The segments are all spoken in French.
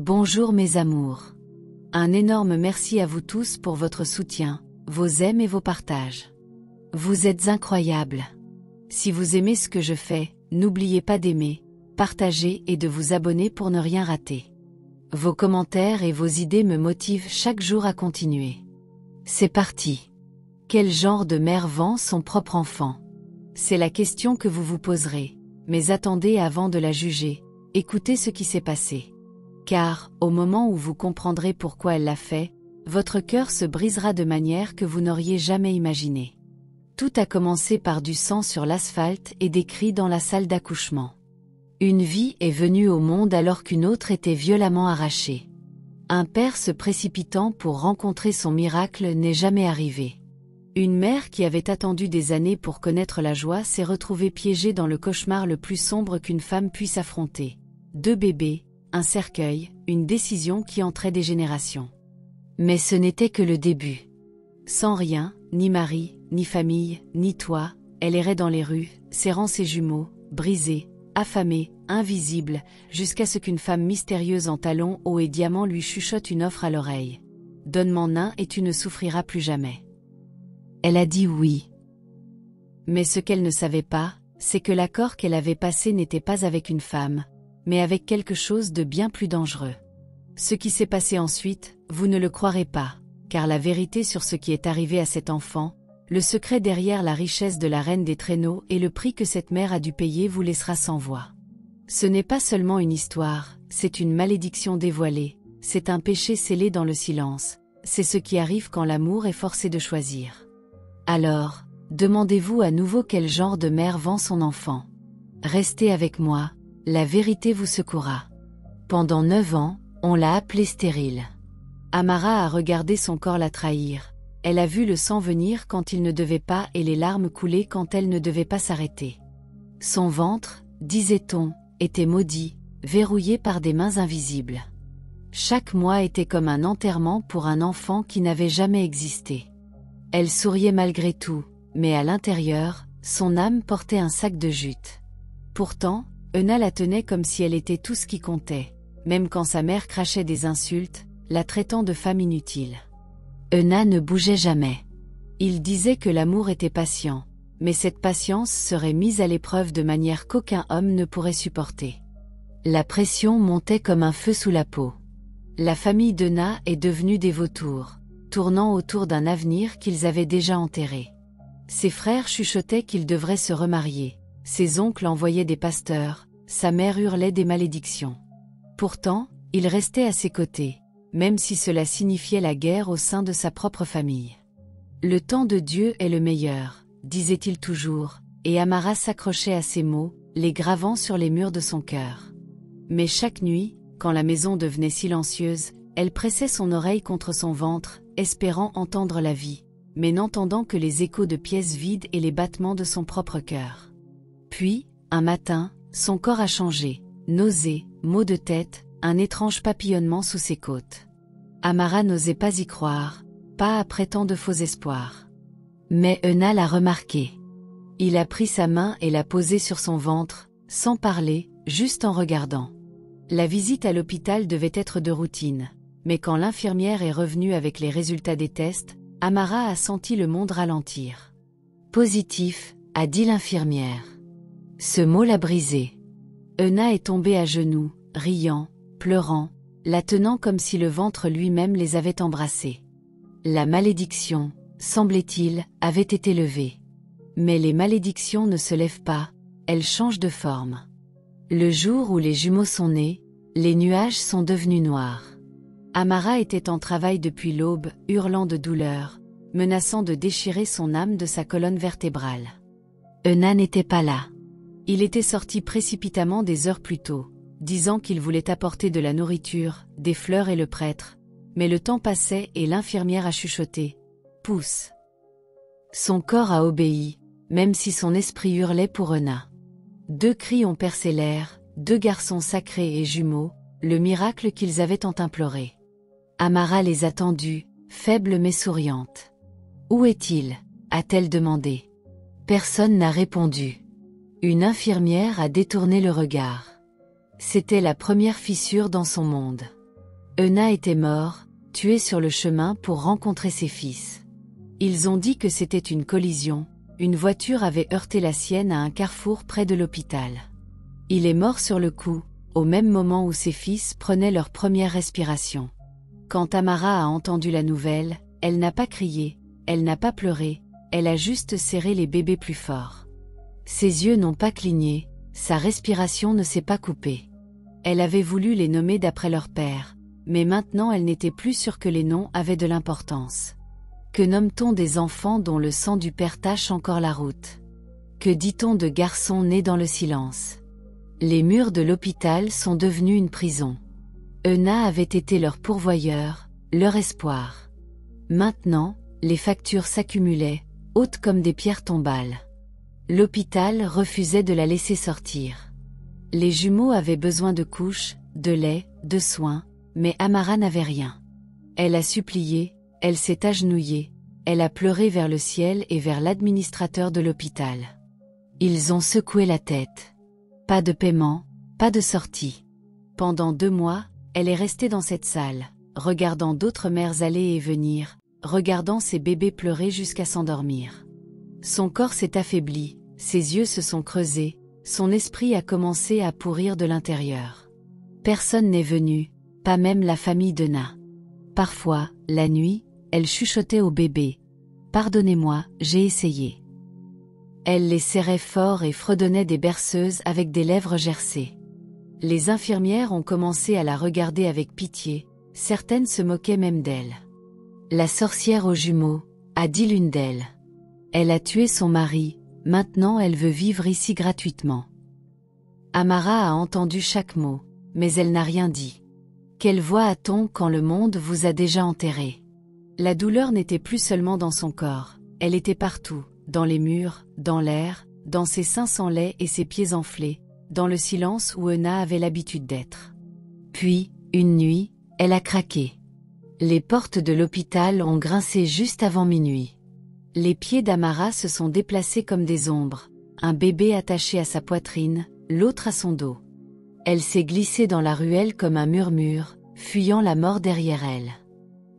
Bonjour mes amours. Un énorme merci à vous tous pour votre soutien, vos aimes et vos partages. Vous êtes incroyables. Si vous aimez ce que je fais, n'oubliez pas d'aimer, partager et de vous abonner pour ne rien rater. Vos commentaires et vos idées me motivent chaque jour à continuer. C'est parti. Quel genre de mère vend son propre enfant? C'est la question que vous vous poserez, mais attendez avant de la juger, écoutez ce qui s'est passé. Car, au moment où vous comprendrez pourquoi elle l'a fait, votre cœur se brisera de manière que vous n'auriez jamais imaginé. Tout a commencé par du sang sur l'asphalte et des cris dans la salle d'accouchement. Une vie est venue au monde alors qu'une autre était violemment arrachée. Un père se précipitant pour rencontrer son miracle n'est jamais arrivé. Une mère qui avait attendu des années pour connaître la joie s'est retrouvée piégée dans le cauchemar le plus sombre qu'une femme puisse affronter. 2 bébés, un cercueil, une décision qui entrait des générations. Mais ce n'était que le début. Sans rien, ni mari, ni famille, ni toit, elle errait dans les rues, serrant ses jumeaux, brisée, affamée, invisible, jusqu'à ce qu'une femme mystérieuse en talons hauts et diamants lui chuchote une offre à l'oreille. « Donne-m'en un et tu ne souffriras plus jamais. » Elle a dit oui. Mais ce qu'elle ne savait pas, c'est que l'accord qu'elle avait passé n'était pas avec une femme, mais avec quelque chose de bien plus dangereux. Ce qui s'est passé ensuite, vous ne le croirez pas, car la vérité sur ce qui est arrivé à cet enfant, le secret derrière la richesse de la reine des traîneaux et le prix que cette mère a dû payer vous laissera sans voix. Ce n'est pas seulement une histoire, c'est une malédiction dévoilée, c'est un péché scellé dans le silence, c'est ce qui arrive quand l'amour est forcé de choisir. Alors, demandez-vous à nouveau quel genre de mère vend son enfant. Restez avec moi, la vérité vous secouera. Pendant 9 ans, on l'a appelée stérile. Amara a regardé son corps la trahir. Elle a vu le sang venir quand il ne devait pas et les larmes couler quand elles ne devaient pas s'arrêter. Son ventre, disait-on, était maudit, verrouillé par des mains invisibles. Chaque mois était comme un enterrement pour un enfant qui n'avait jamais existé. Elle souriait malgré tout, mais à l'intérieur, son âme portait un sac de jute. Pourtant, Euna la tenait comme si elle était tout ce qui comptait, même quand sa mère crachait des insultes, la traitant de femme inutile. Euna ne bougeait jamais. Il disait que l'amour était patient, mais cette patience serait mise à l'épreuve de manière qu'aucun homme ne pourrait supporter. La pression montait comme un feu sous la peau. La famille d'Euna est devenue des vautours, tournant autour d'un avenir qu'ils avaient déjà enterré. Ses frères chuchotaient qu'ils devraient se remarier, ses oncles envoyaient des pasteurs, sa mère hurlait des malédictions. Pourtant, il restait à ses côtés, même si cela signifiait la guerre au sein de sa propre famille. Le temps de Dieu est le meilleur, disait-il toujours, et Amara s'accrochait à ces mots, les gravant sur les murs de son cœur. Mais chaque nuit, quand la maison devenait silencieuse, elle pressait son oreille contre son ventre, espérant entendre la vie, mais n'entendant que les échos de pièces vides et les battements de son propre cœur. Puis, un matin, son corps a changé, nausées, maux de tête, un étrange papillonnement sous ses côtes. Amara n'osait pas y croire, pas après tant de faux espoirs. Mais Euna l'a remarqué. Il a pris sa main et l'a posée sur son ventre, sans parler, juste en regardant. La visite à l'hôpital devait être de routine, mais quand l'infirmière est revenue avec les résultats des tests, Amara a senti le monde ralentir. « Positif », a dit l'infirmière. Ce mot l'a brisé. Euna est tombée à genoux, riant, pleurant, la tenant comme si le ventre lui-même les avait embrassés. La malédiction, semblait-il, avait été levée. Mais les malédictions ne se lèvent pas, elles changent de forme. Le jour où les jumeaux sont nés, les nuages sont devenus noirs. Amara était en travail depuis l'aube, hurlant de douleur, menaçant de déchirer son âme de sa colonne vertébrale. Euna n'était pas là. Il était sorti précipitamment des heures plus tôt, disant qu'il voulait apporter de la nourriture, des fleurs et le prêtre, mais le temps passait et l'infirmière a chuchoté « Pousse ». Son corps a obéi, même si son esprit hurlait pour Euna. 2 cris ont percé l'air, 2 garçons sacrés et jumeaux, le miracle qu'ils avaient tant imploré. Amara les a tendus, faible mais souriante. « Où est-il » a-t-elle demandé. Personne n'a répondu. Une infirmière a détourné le regard. C'était la première fissure dans son monde. Euna était mort, tué sur le chemin pour rencontrer ses fils. Ils ont dit que c'était une collision, une voiture avait heurté la sienne à un carrefour près de l'hôpital. Il est mort sur le coup, au même moment où ses fils prenaient leur première respiration. Quand Tamara a entendu la nouvelle, elle n'a pas crié, elle n'a pas pleuré, elle a juste serré les bébés plus fort. Ses yeux n'ont pas cligné, sa respiration ne s'est pas coupée. Elle avait voulu les nommer d'après leur père, mais maintenant elle n'était plus sûre que les noms avaient de l'importance. Que nomme-t-on des enfants dont le sang du père tache encore la route? Que dit-on de garçons nés dans le silence? Les murs de l'hôpital sont devenus une prison. Euna avait été leur pourvoyeur, leur espoir. Maintenant, les factures s'accumulaient, hautes comme des pierres tombales. L'hôpital refusait de la laisser sortir. Les jumeaux avaient besoin de couches, de lait, de soins, mais Amara n'avait rien. Elle a supplié, elle s'est agenouillée, elle a pleuré vers le ciel et vers l'administrateur de l'hôpital. Ils ont secoué la tête. Pas de paiement, pas de sortie. Pendant 2 mois, elle est restée dans cette salle, regardant d'autres mères aller et venir, regardant ses bébés pleurer jusqu'à s'endormir. Son corps s'est affaibli, ses yeux se sont creusés, son esprit a commencé à pourrir de l'intérieur. Personne n'est venu, pas même la famille d'Euna. Parfois, la nuit, elle chuchotait au bébé. « Pardonnez-moi, j'ai essayé. » Elle les serrait fort et fredonnait des berceuses avec des lèvres gercées. Les infirmières ont commencé à la regarder avec pitié, certaines se moquaient même d'elle. « La sorcière aux jumeaux », a dit l'une d'elles. Elle a tué son mari, maintenant elle veut vivre ici gratuitement. Amara a entendu chaque mot, mais elle n'a rien dit. Quelle voix a-t-on quand le monde vous a déjà enterré? La douleur n'était plus seulement dans son corps, elle était partout, dans les murs, dans l'air, dans ses seins sans lait et ses pieds enflés, dans le silence où Euna avait l'habitude d'être. Puis, une nuit, elle a craqué. Les portes de l'hôpital ont grincé juste avant minuit. Les pieds d'Amara se sont déplacés comme des ombres, un bébé attaché à sa poitrine, l'autre à son dos. Elle s'est glissée dans la ruelle comme un murmure, fuyant la mort derrière elle.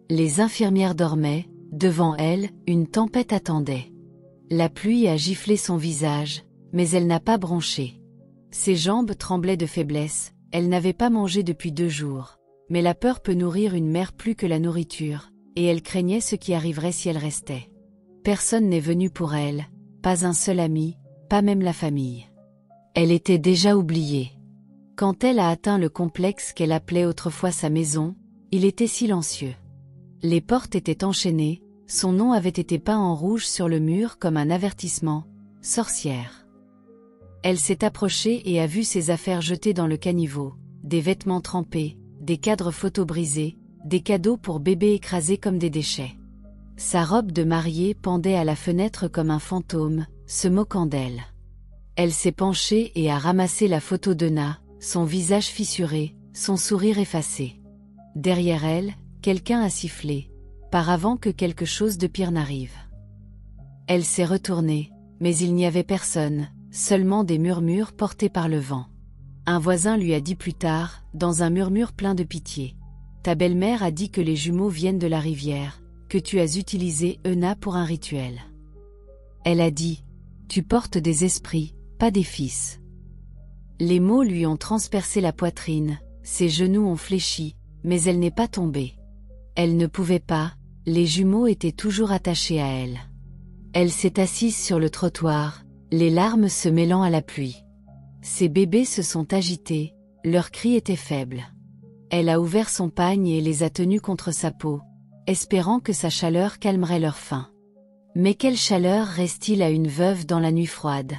Les infirmières dormaient, devant elle, une tempête attendait. La pluie a giflé son visage, mais elle n'a pas bronché. Ses jambes tremblaient de faiblesse, elle n'avait pas mangé depuis 2 jours. Mais la peur peut nourrir une mère plus que la nourriture, et elle craignait ce qui arriverait si elle restait. Personne n'est venu pour elle, pas un seul ami, pas même la famille. Elle était déjà oubliée. Quand elle a atteint le complexe qu'elle appelait autrefois sa maison, il était silencieux. Les portes étaient enchaînées, son nom avait été peint en rouge sur le mur comme un avertissement, « Sorcière ». Elle s'est approchée et a vu ses affaires jetées dans le caniveau, des vêtements trempés, des cadres photos brisés, des cadeaux pour bébés écrasés comme des déchets. Sa robe de mariée pendait à la fenêtre comme un fantôme, se moquant d'elle. Elle s'est penchée et a ramassé la photo d'Euna, son visage fissuré, son sourire effacé. Derrière elle, quelqu'un a sifflé, par avant que quelque chose de pire n'arrive. Elle s'est retournée, mais il n'y avait personne, seulement des murmures portés par le vent. Un voisin lui a dit plus tard, dans un murmure plein de pitié. « Ta belle-mère a dit que les jumeaux viennent de la rivière, que tu as utilisé Euna pour un rituel. » Elle a dit « Tu portes des esprits, pas des fils. » Les mots lui ont transpercé la poitrine, ses genoux ont fléchi, mais elle n'est pas tombée. Elle ne pouvait pas, les jumeaux étaient toujours attachés à elle. Elle s'est assise sur le trottoir, les larmes se mêlant à la pluie. Ses bébés se sont agités, leurs cris étaient faibles. Elle a ouvert son pagne et les a tenus contre sa peau, espérant que sa chaleur calmerait leur faim. Mais quelle chaleur reste-t-il à une veuve dans la nuit froide?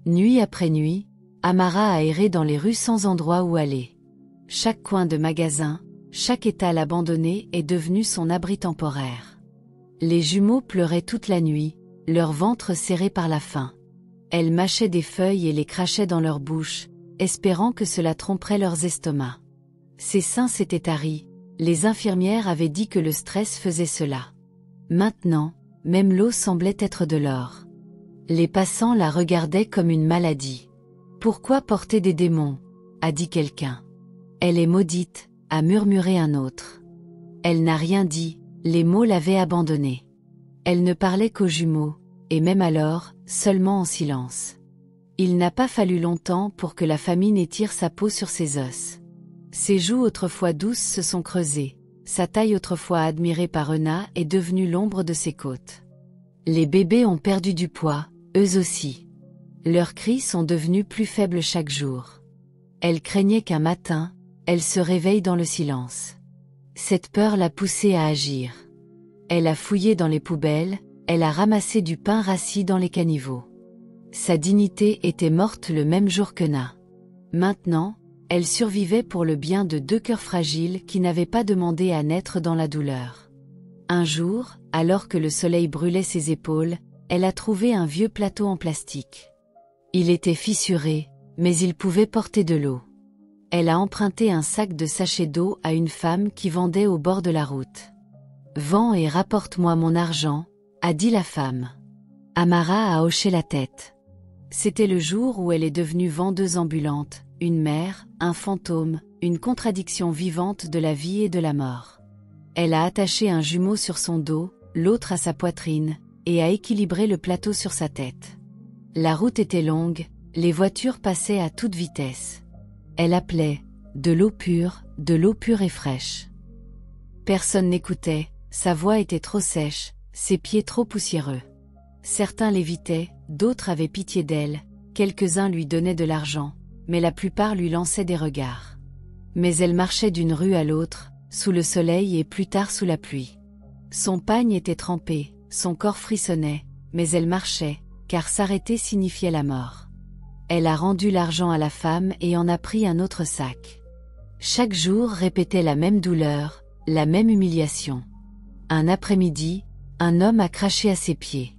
Nuit après nuit, Amara a erré dans les rues sans endroit où aller. Chaque coin de magasin, chaque étal abandonné est devenu son abri temporaire. Les jumeaux pleuraient toute la nuit, leur ventre serré par la faim. Elle mâchait des feuilles et les crachait dans leur bouche, espérant que cela tromperait leurs estomacs. Ses seins s'étaient taris, les infirmières avaient dit que le stress faisait cela. Maintenant, même l'eau semblait être de l'or. Les passants la regardaient comme une maladie. « Pourquoi porter des démons ?» a dit quelqu'un. « Elle est maudite, a murmuré un autre. Elle n'a rien dit, les mots l'avaient abandonnée. Elle ne parlait qu'aux jumeaux, et même alors, seulement en silence. Il n'a pas fallu longtemps pour que la famine étire sa peau sur ses os. Ses joues autrefois douces se sont creusées, sa taille autrefois admirée par Euna est devenue l'ombre de ses côtes. Les bébés ont perdu du poids, eux aussi. Leurs cris sont devenus plus faibles chaque jour. Elle craignait qu'un matin, elle se réveille dans le silence. Cette peur l'a poussée à agir. Elle a fouillé dans les poubelles, elle a ramassé du pain rassis dans les caniveaux. Sa dignité était morte le même jour qu'Euna. Maintenant, elle survivait pour le bien de 2 cœurs fragiles qui n'avaient pas demandé à naître dans la douleur. Un jour, alors que le soleil brûlait ses épaules, elle a trouvé un vieux plateau en plastique. Il était fissuré, mais il pouvait porter de l'eau. Elle a emprunté un sac de sachets d'eau à une femme qui vendait au bord de la route. « Vends et rapporte-moi mon argent », a dit la femme. Amara a hoché la tête. C'était le jour où elle est devenue vendeuse ambulante, une mère, un fantôme, une contradiction vivante de la vie et de la mort. Elle a attaché un jumeau sur son dos, l'autre à sa poitrine, et a équilibré le plateau sur sa tête. La route était longue, les voitures passaient à toute vitesse. Elle appelait « de l'eau pure et fraîche ». Personne n'écoutait, sa voix était trop sèche, ses pieds trop poussiéreux. Certains l'évitaient, d'autres avaient pitié d'elle, quelques-uns lui donnaient de l'argent, mais la plupart lui lançaient des regards. Mais elle marchait d'une rue à l'autre, sous le soleil et plus tard sous la pluie. Son pagne était trempé, son corps frissonnait, mais elle marchait, car s'arrêter signifiait la mort. Elle a rendu l'argent à la femme et en a pris un autre sac. Chaque jour répétait la même douleur, la même humiliation. Un après-midi, un homme a craché à ses pieds.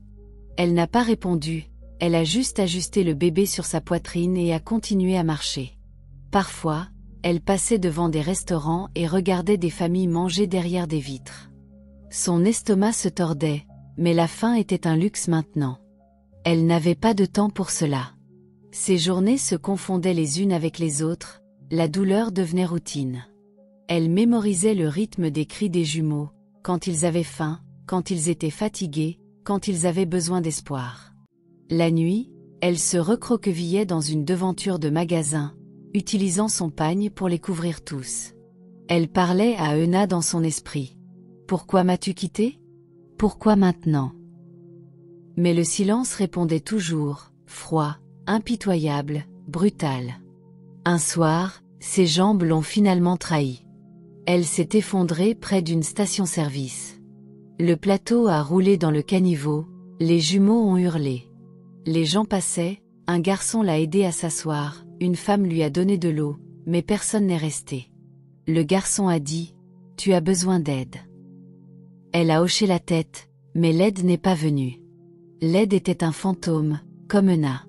Elle n'a pas répondu, elle a juste ajusté le bébé sur sa poitrine et a continué à marcher. Parfois, elle passait devant des restaurants et regardait des familles manger derrière des vitres. Son estomac se tordait, mais la faim était un luxe maintenant. Elle n'avait pas de temps pour cela. Ses journées se confondaient les unes avec les autres, la douleur devenait routine. Elle mémorisait le rythme des cris des jumeaux, quand ils avaient faim, quand ils étaient fatigués, quand ils avaient besoin d'espoir. La nuit, elle se recroquevillait dans une devanture de magasin, utilisant son pagne pour les couvrir tous. Elle parlait à Euna dans son esprit. « Pourquoi m'as-tu quitté ? Pourquoi maintenant ?» Mais le silence répondait toujours, froid, impitoyable, brutal. Un soir, ses jambes l'ont finalement trahi. Elle s'est effondrée près d'une station-service. Le plateau a roulé dans le caniveau, les jumeaux ont hurlé. Les gens passaient, un garçon l'a aidé à s'asseoir, une femme lui a donné de l'eau, mais personne n'est resté. Le garçon a dit « Tu as besoin d'aide ». Elle a hoché la tête, mais l'aide n'est pas venue. L'aide était un fantôme, comme Euna.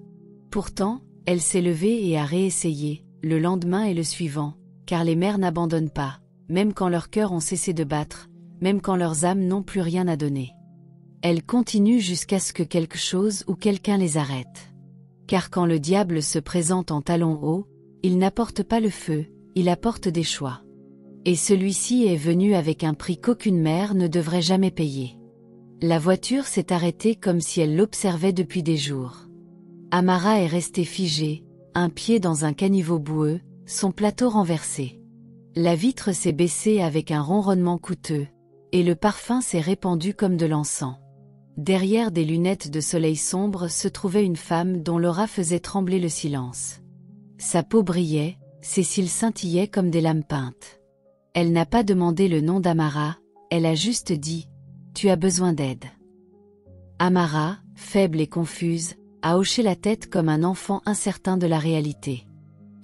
Pourtant, elle s'est levée et a réessayé, le lendemain et le suivant, car les mères n'abandonnent pas, même quand leurs cœurs ont cessé de battre, même quand leurs âmes n'ont plus rien à donner. Elles continuent jusqu'à ce que quelque chose ou quelqu'un les arrête. Car quand le diable se présente en talons hauts, il n'apporte pas le feu, il apporte des choix. Et celui-ci est venu avec un prix qu'aucune mère ne devrait jamais payer. La voiture s'est arrêtée comme si elle l'observait depuis des jours. Amara est restée figée, un pied dans un caniveau boueux, son plateau renversé. La vitre s'est baissée avec un ronronnement coûteux, et le parfum s'est répandu comme de l'encens. Derrière des lunettes de soleil sombre se trouvait une femme dont l'aura faisait trembler le silence. Sa peau brillait, ses cils scintillaient comme des lames peintes. Elle n'a pas demandé le nom d'Amara, elle a juste dit « Tu as besoin d'aide ». Amara, faible et confuse, a hoché la tête comme un enfant incertain de la réalité.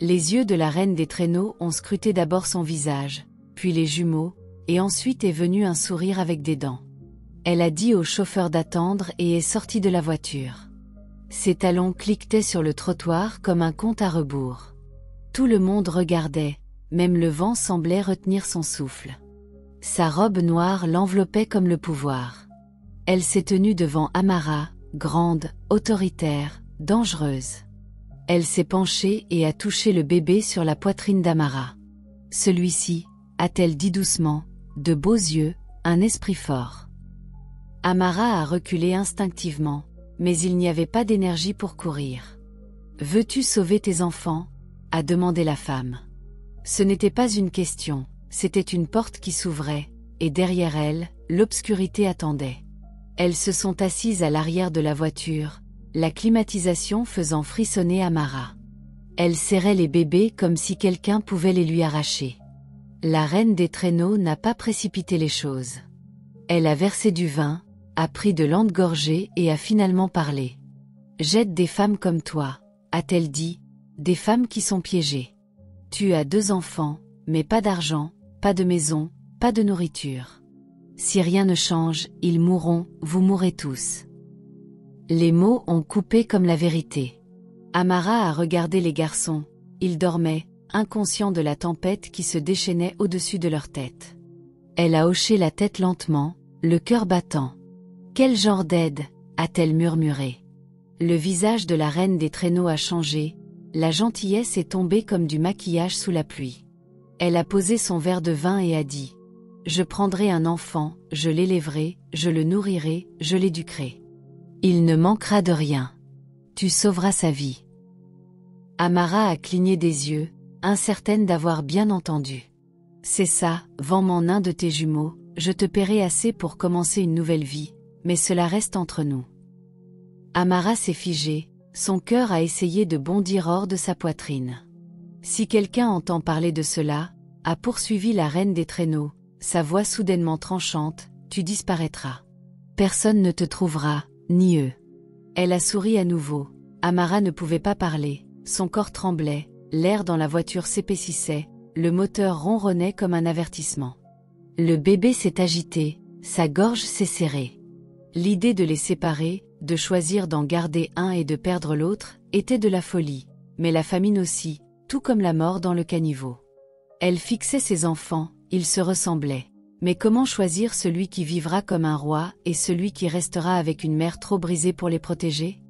Les yeux de la reine des traîneaux ont scruté d'abord son visage, puis les jumeaux, et ensuite est venu un sourire avec des dents. Elle a dit au chauffeur d'attendre et est sortie de la voiture. Ses talons cliquetaient sur le trottoir comme un compte à rebours. Tout le monde regardait, même le vent semblait retenir son souffle. Sa robe noire l'enveloppait comme le pouvoir. Elle s'est tenue devant Amara, grande, autoritaire, dangereuse. Elle s'est penchée et a touché le bébé sur la poitrine d'Amara. Celui-ci, a-t-elle dit doucement, de beaux yeux, un esprit fort. Amara a reculé instinctivement, mais il n'y avait pas d'énergie pour courir. Veux-tu sauver tes enfants? A demandé la femme. Ce n'était pas une question, c'était une porte qui s'ouvrait, et derrière elle, l'obscurité attendait. Elles se sont assises à l'arrière de la voiture, la climatisation faisant frissonner Amara. Elle serrait les bébés comme si quelqu'un pouvait les lui arracher. La reine des traîneaux n'a pas précipité les choses. Elle a versé du vin, a pris de lentes gorgées et a finalement parlé. J'aide des femmes comme toi, a-t-elle dit, des femmes qui sont piégées. Tu as 2 enfants, mais pas d'argent, pas de maison, pas de nourriture. Si rien ne change, ils mourront, vous mourrez tous. Les mots ont coupé comme la vérité. Amara a regardé les garçons, ils dormaient, inconscients de la tempête qui se déchaînait au-dessus de leur tête. Elle a hoché la tête lentement, le cœur battant. Quel genre d'aide, a-t-elle murmuré. Le visage de la reine des traîneaux a changé, la gentillesse est tombée comme du maquillage sous la pluie. Elle a posé son verre de vin et a dit « Je prendrai un enfant, je l'élèverai, je le nourrirai, je l'éduquerai. Il ne manquera de rien. Tu sauveras sa vie. » Amara a cligné des yeux, incertaine d'avoir bien entendu. « C'est ça, vends-m'en un de tes jumeaux, je te paierai assez pour commencer une nouvelle vie, mais cela reste entre nous. » Amara s'est figée, son cœur a essayé de bondir hors de sa poitrine. Si quelqu'un entend parler de cela, a poursuivi la reine des traîneaux, sa voix soudainement tranchante, tu disparaîtras. Personne ne te trouvera, ni eux. Elle a souri à nouveau. Amara ne pouvait pas parler, son corps tremblait, l'air dans la voiture s'épaississait, le moteur ronronnait comme un avertissement. Le bébé s'est agité, sa gorge s'est serrée. L'idée de les séparer, de choisir d'en garder un et de perdre l'autre, était de la folie, mais la famine aussi, tout comme la mort dans le caniveau. Elle fixait ses enfants, ils se ressemblaient. Mais comment choisir celui qui vivra comme un roi et celui qui restera avec une mère trop brisée pour les protéger?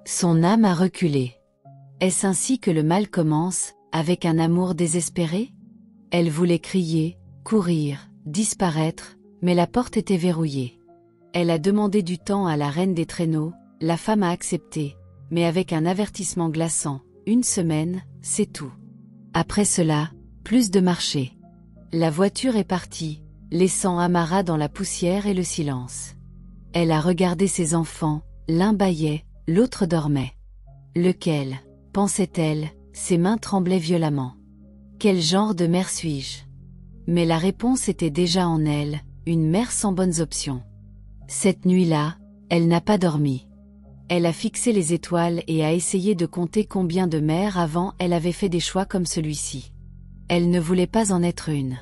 Son âme a reculé. Est-ce ainsi que le mal commence, avec un amour désespéré? Elle voulait crier, courir, disparaître, mais la porte était verrouillée. Elle a demandé du temps à la reine des traîneaux, la femme a accepté, mais avec un avertissement glaçant, 1 semaine, c'est tout. Après cela, plus de marché. La voiture est partie, laissant Amara dans la poussière et le silence. Elle a regardé ses enfants, l'un bâillait, l'autre dormait. Lequel, pensait-elle, ses mains tremblaient violemment. Quel genre de mère suis-je? Mais la réponse était déjà en elle, une mère sans bonnes options. Cette nuit-là, elle n'a pas dormi. Elle a fixé les étoiles et a essayé de compter combien de mères avant elle avait fait des choix comme celui-ci. Elle ne voulait pas en être une.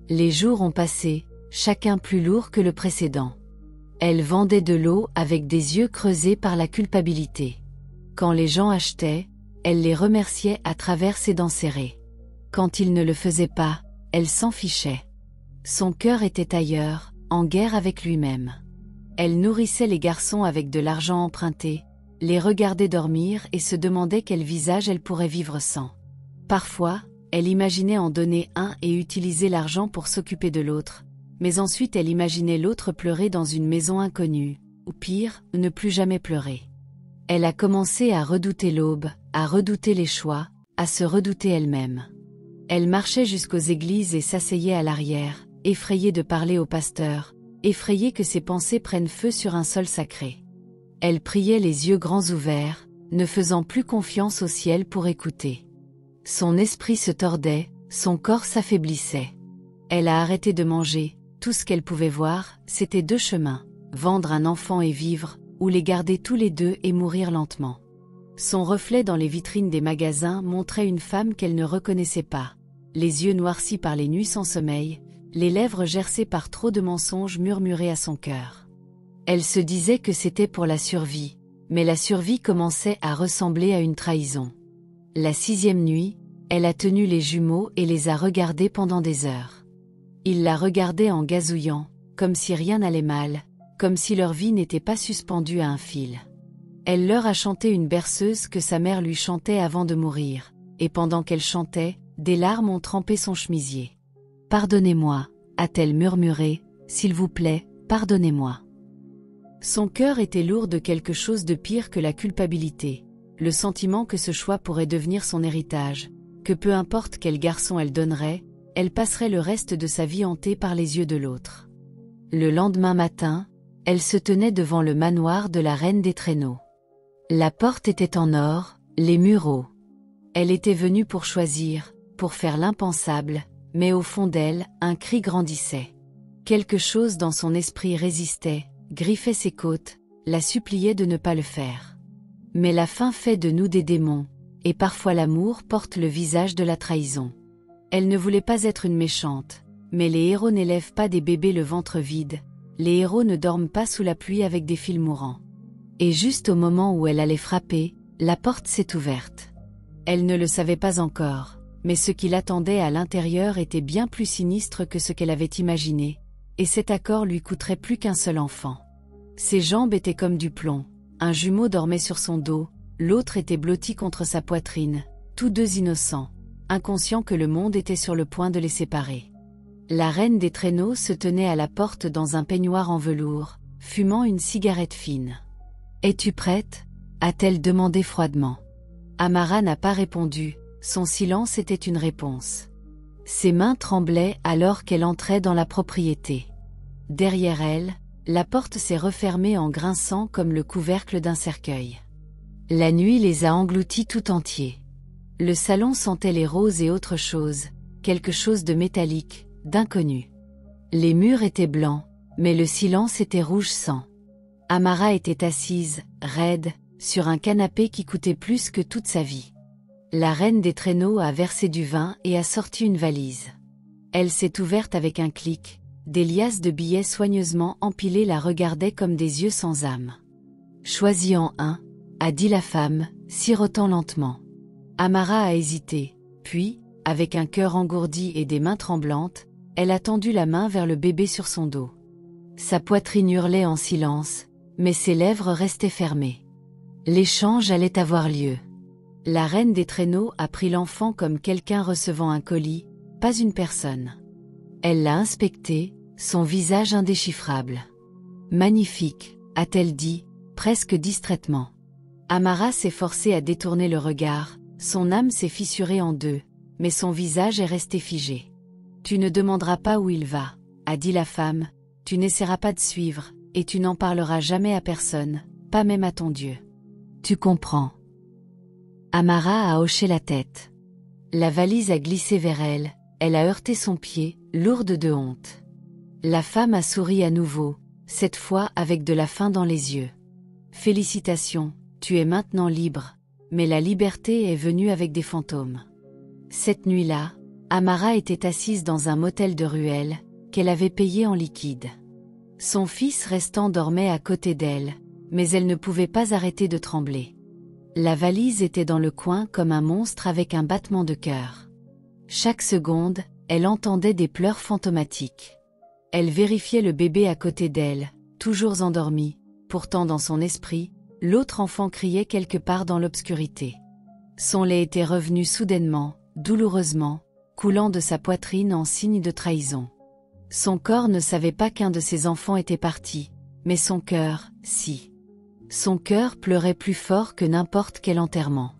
Les jours ont passé, chacun plus lourd que le précédent. Elle vendait de l'eau avec des yeux creusés par la culpabilité. Quand les gens achetaient, elle les remerciait à travers ses dents serrées. Quand ils ne le faisaient pas, elle s'en fichait. Son cœur était ailleurs, en guerre avec lui-même. Elle nourrissait les garçons avec de l'argent emprunté, les regardait dormir et se demandait quel visage elle pourrait vivre sans. Parfois, elle imaginait en donner un et utiliser l'argent pour s'occuper de l'autre, mais ensuite elle imaginait l'autre pleurer dans une maison inconnue, ou pire, ne plus jamais pleurer. Elle a commencé à redouter l'aube, à redouter les choix, à se redouter elle-même. Elle marchait jusqu'aux églises et s'asseyait à l'arrière, effrayée de parler au pasteur, effrayée que ses pensées prennent feu sur un sol sacré. Elle priait les yeux grands ouverts, ne faisant plus confiance au ciel pour écouter. Son esprit se tordait, son corps s'affaiblissait. Elle a arrêté de manger, tout ce qu'elle pouvait voir, c'était 2 chemins, vendre un enfant et vivre, ou les garder tous les 2 et mourir lentement. Son reflet dans les vitrines des magasins montrait une femme qu'elle ne reconnaissait pas, les yeux noircis par les nuits sans sommeil, les lèvres gercées par trop de mensonges murmurés à son cœur. Elle se disait que c'était pour la survie, mais la survie commençait à ressembler à une trahison. La 6e nuit, elle a tenu les jumeaux et les a regardés pendant des heures. Il la regardait en gazouillant, comme si rien n'allait mal, comme si leur vie n'était pas suspendue à un fil. Elle leur a chanté une berceuse que sa mère lui chantait avant de mourir, et pendant qu'elle chantait, des larmes ont trempé son chemisier. pardonnez-moi, a-t-elle murmuré, s'il vous plaît, pardonnez-moi. Son cœur était lourd de quelque chose de pire que la culpabilité, le sentiment que ce choix pourrait devenir son héritage, que peu importe quel garçon elle donnerait, elle passerait le reste de sa vie hantée par les yeux de l'autre. Le lendemain matin, elle se tenait devant le manoir de la Reine des Traîneaux. La porte était en or, les murs hauts. Elle était venue pour choisir, pour faire l'impensable, mais au fond d'elle, un cri grandissait. Quelque chose dans son esprit résistait, griffait ses côtes, la suppliait de ne pas le faire. Mais la faim fait de nous des démons, et parfois l'amour porte le visage de la trahison. Elle ne voulait pas être une méchante, mais les héros n'élèvent pas des bébés le ventre vide, les héros ne dorment pas sous la pluie avec des fils mourants. Et juste au moment où elle allait frapper, la porte s'est ouverte. Elle ne le savait pas encore, mais ce qui l'attendait à l'intérieur était bien plus sinistre que ce qu'elle avait imaginé, et cet accord lui coûterait plus qu'un seul enfant. Ses jambes étaient comme du plomb, un jumeau dormait sur son dos, l'autre était blotti contre sa poitrine, tous deux innocents, inconscients que le monde était sur le point de les séparer. La Reine des Traîneaux se tenait à la porte dans un peignoir en velours, fumant une cigarette fine. « Es-tu prête ?» a-t-elle demandé froidement. Amara n'a pas répondu, son silence était une réponse. Ses mains tremblaient alors qu'elle entrait dans la propriété. Derrière elle, la porte s'est refermée en grinçant comme le couvercle d'un cercueil. La nuit les a engloutis tout entiers. Le salon sentait les roses et autre chose, quelque chose de métallique, d'inconnu. Les murs étaient blancs, mais le silence était rouge sang. Amara était assise, raide, sur un canapé qui coûtait plus que toute sa vie. La Reine des Traîneaux a versé du vin et a sorti une valise. Elle s'est ouverte avec un clic, des liasses de billets soigneusement empilés la regardaient comme des yeux sans âme. « Choisis-en un », a dit la femme, sirotant lentement. Amara a hésité, puis, avec un cœur engourdi et des mains tremblantes, elle a tendu la main vers le bébé sur son dos. Sa poitrine hurlait en silence, mais ses lèvres restaient fermées. L'échange allait avoir lieu. La Reine des Traîneaux a pris l'enfant comme quelqu'un recevant un colis, pas une personne. Elle l'a inspecté, son visage indéchiffrable. « Magnifique », a-t-elle dit, presque distraitement. Amara s'est forcée à détourner le regard, son âme s'est fissurée en deux, mais son visage est resté figé. « Tu ne demanderas pas où il va », a dit la femme, « tu n'essaieras pas de suivre, et tu n'en parleras jamais à personne, pas même à ton Dieu. Tu comprends ?» Amara a hoché la tête. La valise a glissé vers elle, elle a heurté son pied, lourde de honte. La femme a souri à nouveau, cette fois avec de la faim dans les yeux. « Félicitations, tu es maintenant libre, mais la liberté est venue avec des fantômes. » Cette nuit-là, Amara était assise dans un motel de ruelle, qu'elle avait payé en liquide. Son fils restant dormait à côté d'elle, mais elle ne pouvait pas arrêter de trembler. La valise était dans le coin comme un monstre avec un battement de cœur. Chaque seconde, elle entendait des pleurs fantomatiques. Elle vérifiait le bébé à côté d'elle, toujours endormi, pourtant dans son esprit, l'autre enfant criait quelque part dans l'obscurité. Son lait était revenu soudainement, douloureusement, coulant de sa poitrine en signe de trahison. Son corps ne savait pas qu'un de ses enfants était parti, mais son cœur, si. Son cœur pleurait plus fort que n'importe quel enterrement.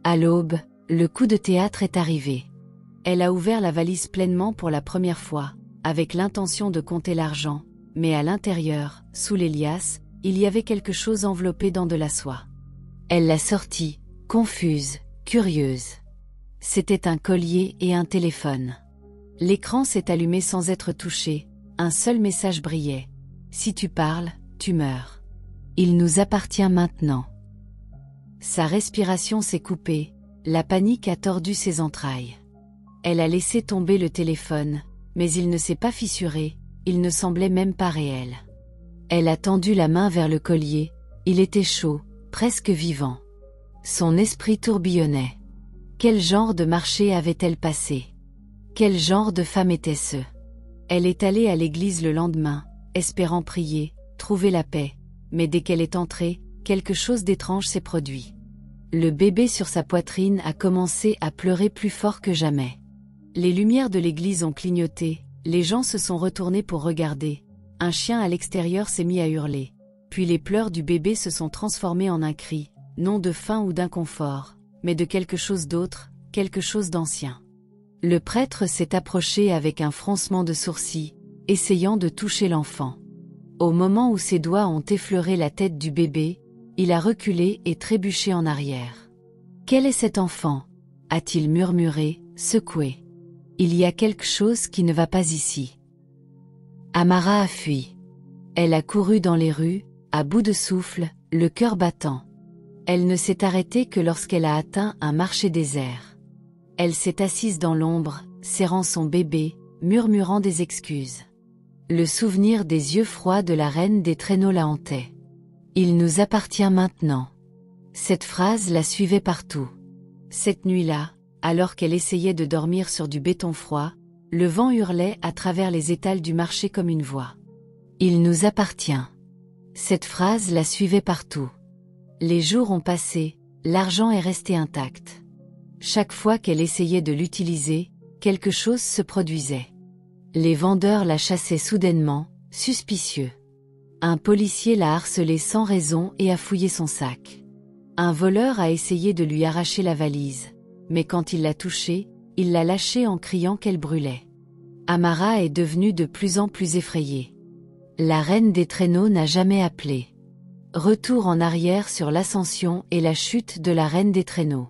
À l'aube, le coup de théâtre est arrivé. Elle a ouvert la valise pleinement pour la première fois, avec l'intention de compter l'argent, mais à l'intérieur, sous les liasses, il y avait quelque chose enveloppé dans de la soie. Elle l'a sorti, confuse, curieuse. C'était un collier et un téléphone. L'écran s'est allumé sans être touché, un seul message brillait. « Si tu parles, tu meurs. Il nous appartient maintenant. » Sa respiration s'est coupée, la panique a tordu ses entrailles. Elle a laissé tomber le téléphone, mais il ne s'est pas fissuré, il ne semblait même pas réel. Elle a tendu la main vers le collier, il était chaud, presque vivant. Son esprit tourbillonnait. Quel genre de marché avait-elle passé? Quel genre de femme était-ce? Elle est allée à l'église le lendemain, espérant prier, trouver la paix, mais dès qu'elle est entrée, quelque chose d'étrange s'est produit. Le bébé sur sa poitrine a commencé à pleurer plus fort que jamais. Les lumières de l'église ont clignoté, les gens se sont retournés pour regarder. Un chien à l'extérieur s'est mis à hurler. Puis les pleurs du bébé se sont transformés en un cri, non de faim ou d'inconfort, mais de quelque chose d'autre, quelque chose d'ancien. Le prêtre s'est approché avec un froncement de sourcils, essayant de toucher l'enfant. Au moment où ses doigts ont effleuré la tête du bébé, il a reculé et trébuché en arrière. « Quel est cet enfant » a-t-il murmuré, secoué. « Il y a quelque chose qui ne va pas ici. » Amara a fui. Elle a couru dans les rues, à bout de souffle, le cœur battant. Elle ne s'est arrêtée que lorsqu'elle a atteint un marché désert. Elle s'est assise dans l'ombre, serrant son bébé, murmurant des excuses. Le souvenir des yeux froids de la reine des traîneaux la hantait. « Il nous appartient maintenant. » Cette phrase la suivait partout. Cette nuit-là, alors qu'elle essayait de dormir sur du béton froid, le vent hurlait à travers les étals du marché comme une voix. « Il nous appartient. » Cette phrase la suivait partout. Les jours ont passé, l'argent est resté intact. Chaque fois qu'elle essayait de l'utiliser, quelque chose se produisait. Les vendeurs la chassaient soudainement, suspicieux. Un policier l'a harcelée sans raison et a fouillé son sac. Un voleur a essayé de lui arracher la valise, mais quand il l'a touchée, il l'a lâchée en criant qu'elle brûlait. Amara est devenue de plus en plus effrayée. La reine des traîneaux n'a jamais appelé. Retour en arrière sur l'ascension et la chute de la reine des traîneaux.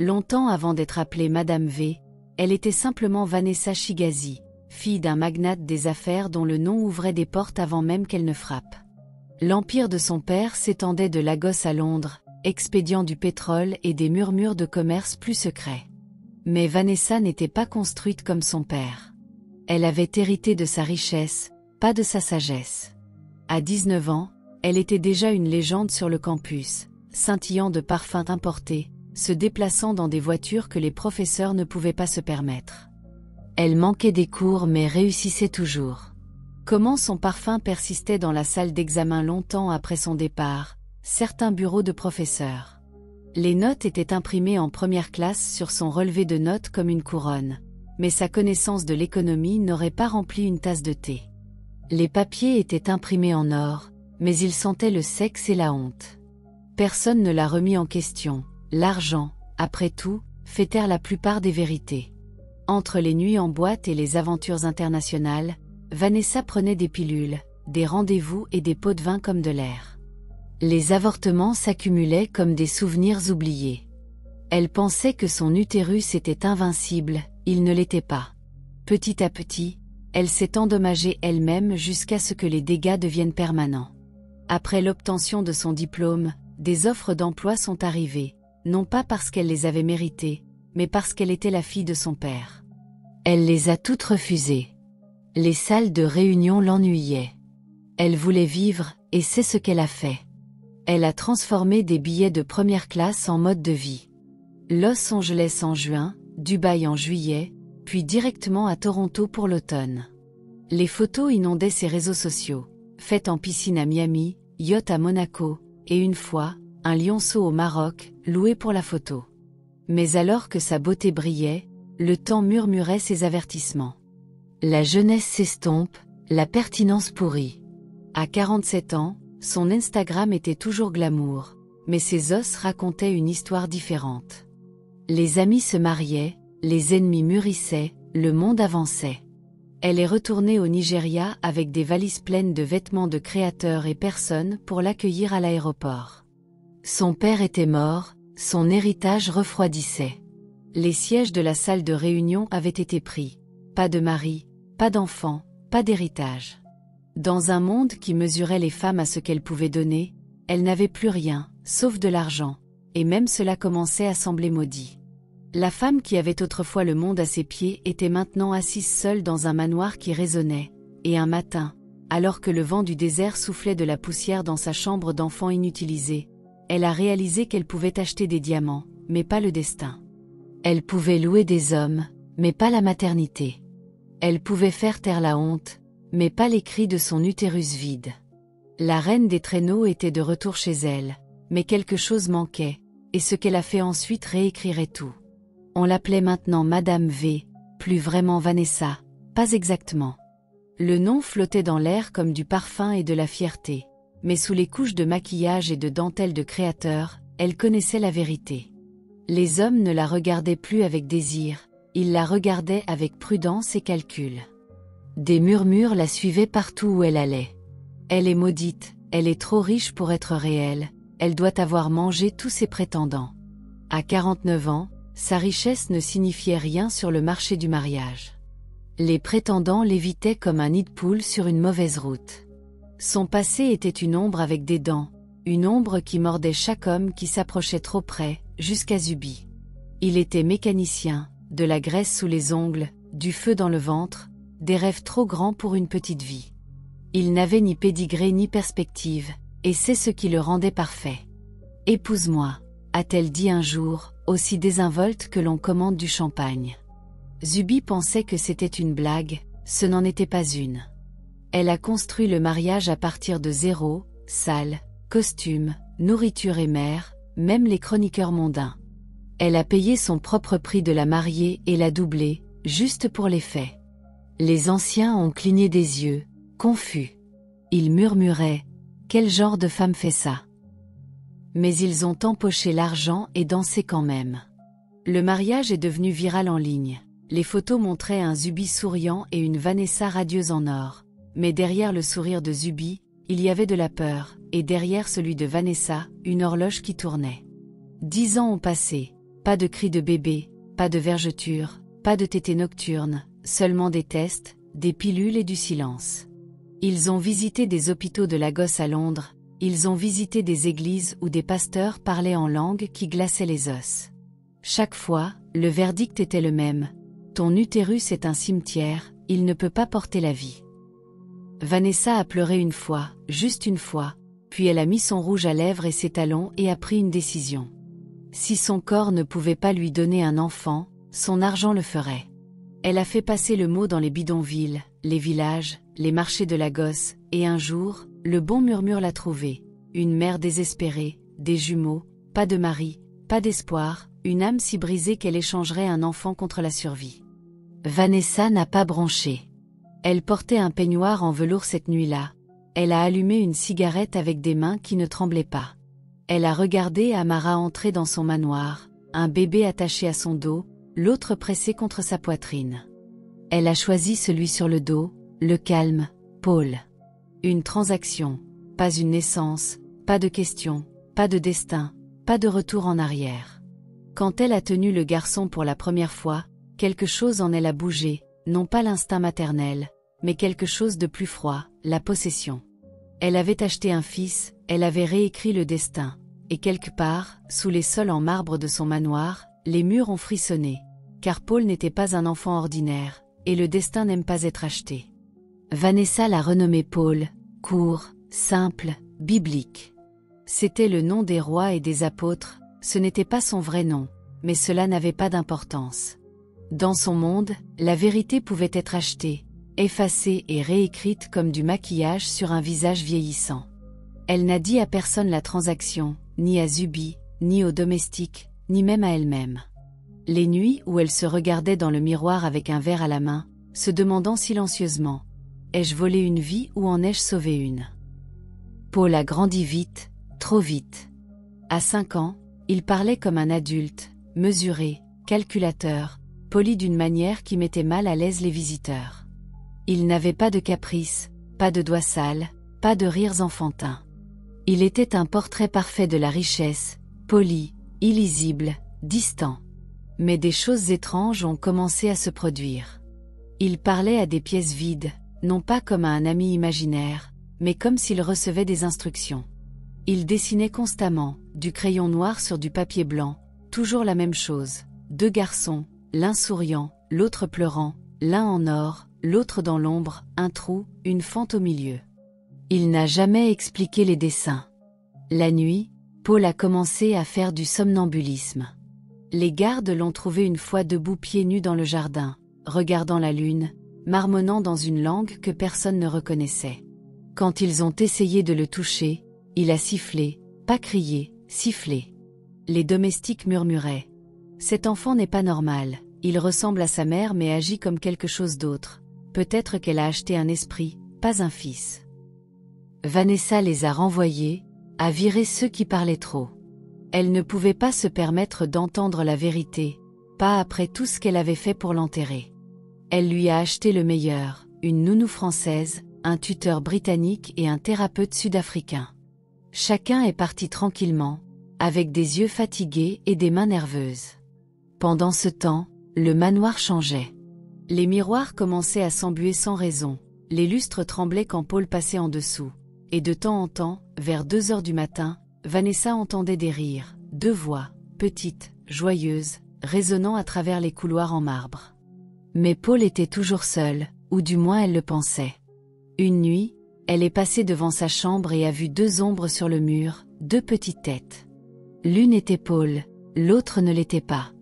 Longtemps avant d'être appelée Madame V, elle était simplement Vanessa Chigazi, fille d'un magnate des affaires dont le nom ouvrait des portes avant même qu'elle ne frappe. L'empire de son père s'étendait de Lagos à Londres, expédiant du pétrole et des murmures de commerce plus secrets. Mais Vanessa n'était pas construite comme son père. Elle avait hérité de sa richesse, pas de sa sagesse. À 19 ans, elle était déjà une légende sur le campus, scintillant de parfums importés, se déplaçant dans des voitures que les professeurs ne pouvaient pas se permettre. Elle manquait des cours mais réussissait toujours. Comment son parfum persistait dans la salle d'examen longtemps après son départ, certains bureaux de professeurs. Les notes étaient imprimées en première classe sur son relevé de notes comme une couronne, mais sa connaissance de l'économie n'aurait pas rempli une tasse de thé. Les papiers étaient imprimés en or, mais il sentait le sexe et la honte. Personne ne l'a remis en question, l'argent, après tout, fait taire la plupart des vérités. Entre les nuits en boîte et les aventures internationales, Vanessa prenait des pilules, des rendez-vous et des pots de vin comme de l'air. Les avortements s'accumulaient comme des souvenirs oubliés. Elle pensait que son utérus était invincible, il ne l'était pas. Petit à petit, elle s'est endommagée elle-même jusqu'à ce que les dégâts deviennent permanents. Après l'obtention de son diplôme, des offres d'emploi sont arrivées, non pas parce qu'elle les avait méritées, mais parce qu'elle était la fille de son père. Elle les a toutes refusées. Les salles de réunion l'ennuyaient. Elle voulait vivre, et c'est ce qu'elle a fait. Elle a transformé des billets de première classe en mode de vie. Los Angeles en juin, Dubaï en juillet, puis directement à Toronto pour l'automne. Les photos inondaient ses réseaux sociaux, fêtes en piscine à Miami, yacht à Monaco, et une fois, un lionceau au Maroc, loué pour la photo. Mais alors que sa beauté brillait, le temps murmurait ses avertissements. La jeunesse s'estompe, la pertinence pourrit. À 47 ans, son Instagram était toujours glamour, mais ses os racontaient une histoire différente. Les amis se mariaient, les ennemis mûrissaient, le monde avançait. Elle est retournée au Nigeria avec des valises pleines de vêtements de créateurs et personnes pour l'accueillir à l'aéroport. Son père était mort, son héritage refroidissait. Les sièges de la salle de réunion avaient été pris. Pas de mari, pas d'enfant, pas d'héritage. Dans un monde qui mesurait les femmes à ce qu'elles pouvaient donner, elle n'avait plus rien, sauf de l'argent, et même cela commençait à sembler maudit. La femme qui avait autrefois le monde à ses pieds était maintenant assise seule dans un manoir qui résonnait, et un matin, alors que le vent du désert soufflait de la poussière dans sa chambre d'enfant inutilisée, elle a réalisé qu'elle pouvait acheter des diamants, mais pas le destin. Elle pouvait louer des hommes, mais pas la maternité. Elle pouvait faire taire la honte, mais pas les cris de son utérus vide. La reine des traîneaux était de retour chez elle, mais quelque chose manquait, et ce qu'elle a fait ensuite réécrirait tout. On l'appelait maintenant Madame V, plus vraiment Vanessa, pas exactement. Le nom flottait dans l'air comme du parfum et de la fierté, mais sous les couches de maquillage et de dentelle de créateur, elle connaissait la vérité. Les hommes ne la regardaient plus avec désir, ils la regardaient avec prudence et calcul. Des murmures la suivaient partout où elle allait. Elle est maudite, elle est trop riche pour être réelle, elle doit avoir mangé tous ses prétendants. À 49 ans, sa richesse ne signifiait rien sur le marché du mariage. Les prétendants l'évitaient comme un nid de poule sur une mauvaise route. Son passé était une ombre avec des dents, une ombre qui mordait chaque homme qui s'approchait trop près, jusqu'à Zubi. Il était mécanicien, de la graisse sous les ongles, du feu dans le ventre, des rêves trop grands pour une petite vie. Il n'avait ni pédigré ni perspective, et c'est ce qui le rendait parfait. « Épouse-moi », a-t-elle dit un jour, aussi désinvolte que l'on commande du champagne. Zubi pensait que c'était une blague, ce n'en était pas une. Elle a construit le mariage à partir de zéro, salle, costume, nourriture et mère, même les chroniqueurs mondains. Elle a payé son propre prix de la mariée et l'a doublé, juste pour les faits. Les anciens ont cligné des yeux, confus. Ils murmuraient « Quel genre de femme fait ça ?» Mais ils ont empoché l'argent et dansé quand même. Le mariage est devenu viral en ligne. Les photos montraient un Zubi souriant et une Vanessa radieuse en or. Mais derrière le sourire de Zubi, il y avait de la peur, et derrière celui de Vanessa, une horloge qui tournait. 10 ans ont passé, pas de cris de bébé, pas de vergeture, pas de tétée nocturne, seulement des tests, des pilules et du silence. Ils ont visité des hôpitaux de Lagos à Londres, ils ont visité des églises où des pasteurs parlaient en langue qui glaçait les os. Chaque fois, le verdict était le même. Ton utérus est un cimetière, il ne peut pas porter la vie. Vanessa a pleuré une fois, juste une fois, puis elle a mis son rouge à lèvres et ses talons et a pris une décision. Si son corps ne pouvait pas lui donner un enfant, son argent le ferait. Elle a fait passer le mot dans les bidonvilles, les villages, les marchés de Lagos, et un jour, le bon murmure l'a trouvée. Une mère désespérée, des jumeaux, pas de mari, pas d'espoir, une âme si brisée qu'elle échangerait un enfant contre la survie. Vanessa n'a pas bronché. Elle portait un peignoir en velours cette nuit-là. Elle a allumé une cigarette avec des mains qui ne tremblaient pas. Elle a regardé Amara entrer dans son manoir, un bébé attaché à son dos, l'autre pressé contre sa poitrine. Elle a choisi celui sur le dos, le calme, Paul. Une transaction, pas une naissance, pas de question, pas de destin, pas de retour en arrière. Quand elle a tenu le garçon pour la première fois, quelque chose en elle a bougé, non pas l'instinct maternel, mais quelque chose de plus froid, la possession. Elle avait acheté un fils, elle avait réécrit le destin, et quelque part, sous les sols en marbre de son manoir, les murs ont frissonné, car Paul n'était pas un enfant ordinaire, et le destin n'aime pas être acheté. Vanessa l'a renommé Paul, court, simple, biblique. C'était le nom des rois et des apôtres, ce n'était pas son vrai nom, mais cela n'avait pas d'importance. Dans son monde, la vérité pouvait être achetée, effacée et réécrite comme du maquillage sur un visage vieillissant. Elle n'a dit à personne la transaction, ni à Zubi, ni aux domestiques, ni même à elle-même. Les nuits où elle se regardait dans le miroir avec un verre à la main, se demandant silencieusement « Ai-je volé une vie ou en ai-je sauvé une ?» Paul a grandi vite, trop vite. À 5 ans, il parlait comme un adulte, mesuré, calculateur, poli d'une manière qui mettait mal à l'aise les visiteurs. Il n'avait pas de caprices, pas de doigts sales, pas de rires enfantins. Il était un portrait parfait de la richesse, poli, illisible, distant. Mais des choses étranges ont commencé à se produire. Il parlait à des pièces vides, non pas comme à un ami imaginaire, mais comme s'il recevait des instructions. Il dessinait constamment, du crayon noir sur du papier blanc, toujours la même chose, 2 garçons, l'un souriant, l'autre pleurant, l'un en or, l'autre dans l'ombre, un trou, une fente au milieu. Il n'a jamais expliqué les dessins. La nuit, Paul a commencé à faire du somnambulisme. Les gardes l'ont trouvé une fois debout pieds nus dans le jardin, regardant la lune, marmonnant dans une langue que personne ne reconnaissait. Quand ils ont essayé de le toucher, il a sifflé, pas crié, sifflé. Les domestiques murmuraient. Cet enfant n'est pas normal, il ressemble à sa mère mais agit comme quelque chose d'autre. Peut-être qu'elle a acheté un esprit, pas un fils. Vanessa les a renvoyés, a viré ceux qui parlaient trop. Elle ne pouvait pas se permettre d'entendre la vérité, pas après tout ce qu'elle avait fait pour l'enterrer. Elle lui a acheté le meilleur, une nounou française, un tuteur britannique et un thérapeute sud-africain. Chacun est parti tranquillement, avec des yeux fatigués et des mains nerveuses. Pendant ce temps, le manoir changeait. Les miroirs commençaient à s'embuer sans raison, les lustres tremblaient quand Paul passait en dessous, et de temps en temps, vers 2 heures du matin, Vanessa entendait des rires, 2 voix, petites, joyeuses, résonnant à travers les couloirs en marbre. Mais Paul était toujours seul, ou du moins elle le pensait. Une nuit, elle est passée devant sa chambre et a vu 2 ombres sur le mur, 2 petites têtes. L'une était Paul, l'autre ne l'était pas.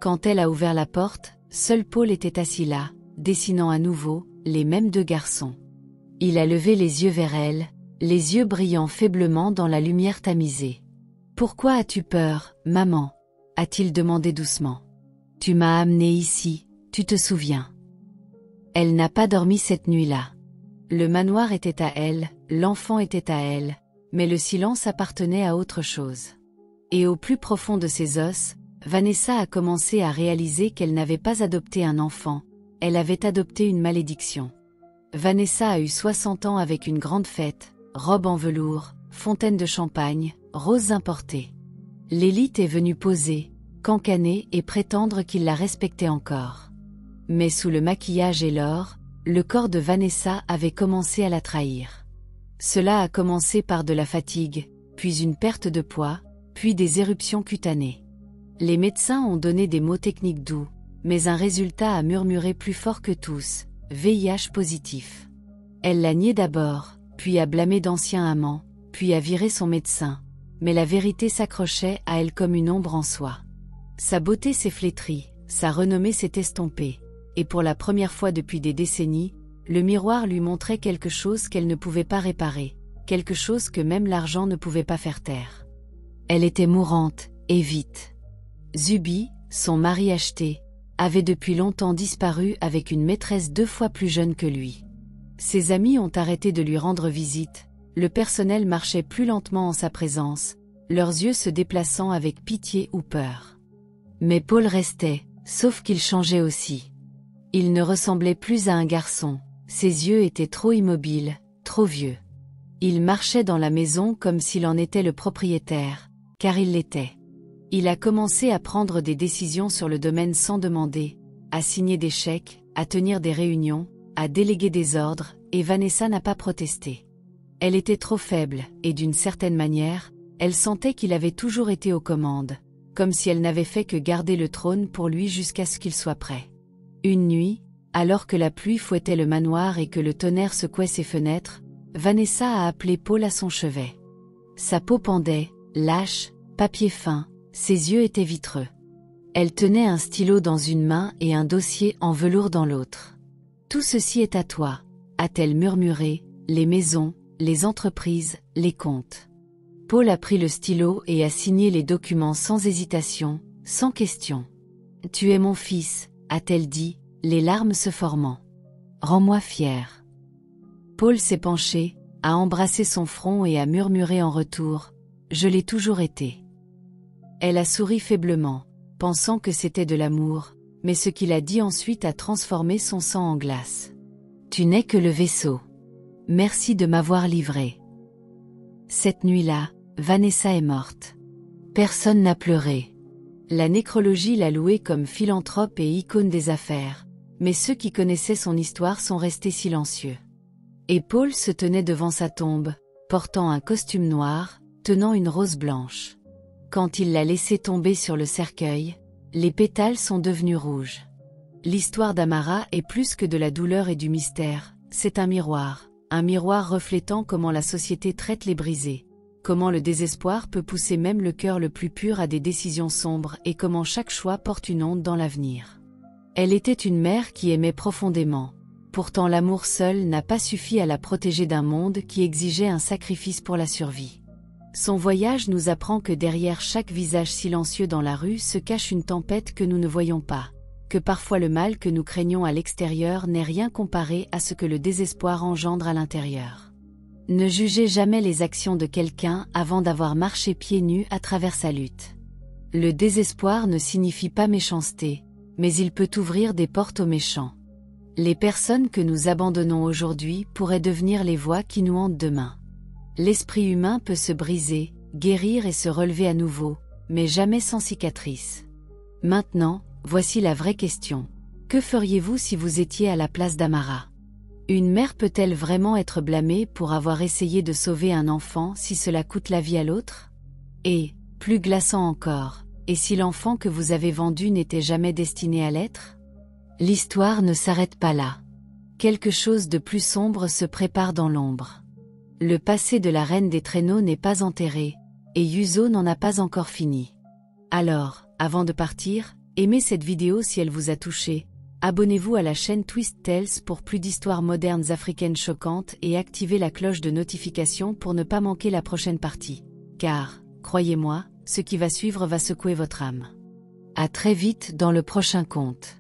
Quand elle a ouvert la porte, seul Paul était assis là, dessinant à nouveau, les mêmes 2 garçons. Il a levé les yeux vers elle, les yeux brillant faiblement dans la lumière tamisée. « Pourquoi as-tu peur, maman ?» a-t-il demandé doucement. « Tu m'as amenée ici, tu te souviens. » Elle n'a pas dormi cette nuit-là. Le manoir était à elle, l'enfant était à elle, mais le silence appartenait à autre chose. Et au plus profond de ses os, Vanessa a commencé à réaliser qu'elle n'avait pas adopté un enfant, elle avait adopté une malédiction. Vanessa a eu 60 ans avec une grande fête, robe en velours, fontaine de champagne, roses importées. L'élite est venue poser, cancaner et prétendre qu'il la respectait encore. Mais sous le maquillage et l'or, le corps de Vanessa avait commencé à la trahir. Cela a commencé par de la fatigue, puis une perte de poids, puis des éruptions cutanées. Les médecins ont donné des mots techniques doux, mais un résultat a murmuré plus fort que tous, VIH positif. Elle l'a nié d'abord, puis a blâmé d'anciens amants, puis a viré son médecin, mais la vérité s'accrochait à elle comme une ombre en soi. Sa beauté s'est flétrie, sa renommée s'est estompée, et pour la première fois depuis des décennies, le miroir lui montrait quelque chose qu'elle ne pouvait pas réparer, quelque chose que même l'argent ne pouvait pas faire taire. Elle était mourante, et vite. Zubi, son mari acheté, avait depuis longtemps disparu avec une maîtresse 2 fois plus jeune que lui. Ses amis ont arrêté de lui rendre visite, le personnel marchait plus lentement en sa présence, leurs yeux se déplaçant avec pitié ou peur. Mais Paul restait, sauf qu'il changeait aussi. Il ne ressemblait plus à un garçon, ses yeux étaient trop immobiles, trop vieux. Il marchait dans la maison comme s'il en était le propriétaire, car il l'était. Il a commencé à prendre des décisions sur le domaine sans demander, à signer des chèques, à tenir des réunions, à déléguer des ordres, et Vanessa n'a pas protesté. Elle était trop faible, et d'une certaine manière, elle sentait qu'il avait toujours été aux commandes, comme si elle n'avait fait que garder le trône pour lui jusqu'à ce qu'il soit prêt. Une nuit, alors que la pluie fouettait le manoir et que le tonnerre secouait ses fenêtres, Vanessa a appelé Paul à son chevet. Sa peau pendait, lâche, papier fin, ses yeux étaient vitreux. Elle tenait un stylo dans une main et un dossier en velours dans l'autre. « Tout ceci est à toi », a-t-elle murmuré, les maisons, les entreprises, les comptes. Paul a pris le stylo et a signé les documents sans hésitation, sans question. « Tu es mon fils », a-t-elle dit, les larmes se formant. « Rends-moi fier. » Paul s'est penché, a embrassé son front et a murmuré en retour, « Je l'ai toujours été. » Elle a souri faiblement, pensant que c'était de l'amour, mais ce qu'il a dit ensuite a transformé son sang en glace. « Tu n'es que le vaisseau. Merci de m'avoir livré. » Cette nuit-là, Vanessa est morte. Personne n'a pleuré. La nécrologie l'a louée comme philanthrope et icône des affaires, mais ceux qui connaissaient son histoire sont restés silencieux. Et Paul se tenait devant sa tombe, portant un costume noir, tenant une rose blanche. Quand il l'a laissée tomber sur le cercueil, les pétales sont devenus rouges. L'histoire d'Amara est plus que de la douleur et du mystère, c'est un miroir reflétant comment la société traite les brisés, comment le désespoir peut pousser même le cœur le plus pur à des décisions sombres et comment chaque choix porte une onde dans l'avenir. Elle était une mère qui aimait profondément, pourtant l'amour seul n'a pas suffi à la protéger d'un monde qui exigeait un sacrifice pour la survie. Son voyage nous apprend que derrière chaque visage silencieux dans la rue se cache une tempête que nous ne voyons pas, que parfois le mal que nous craignons à l'extérieur n'est rien comparé à ce que le désespoir engendre à l'intérieur. Ne jugez jamais les actions de quelqu'un avant d'avoir marché pieds nus à travers sa lutte. Le désespoir ne signifie pas méchanceté, mais il peut ouvrir des portes aux méchants. Les personnes que nous abandonnons aujourd'hui pourraient devenir les voix qui nous hantent demain. L'esprit humain peut se briser, guérir et se relever à nouveau, mais jamais sans cicatrice. Maintenant, voici la vraie question. Que feriez-vous si vous étiez à la place d'Amara? Une mère peut-elle vraiment être blâmée pour avoir essayé de sauver un enfant si cela coûte la vie à l'autre? Et, plus glaçant encore, et si l'enfant que vous avez vendu n'était jamais destiné à l'être? L'histoire ne s'arrête pas là. Quelque chose de plus sombre se prépare dans l'ombre. Le passé de la reine des traîneaux n'est pas enterré, et Yuzo n'en a pas encore fini. Alors, avant de partir, aimez cette vidéo si elle vous a touché, abonnez-vous à la chaîne Twist Tales pour plus d'histoires modernes africaines choquantes et activez la cloche de notification pour ne pas manquer la prochaine partie. Car, croyez-moi, ce qui va suivre va secouer votre âme. À très vite dans le prochain conte.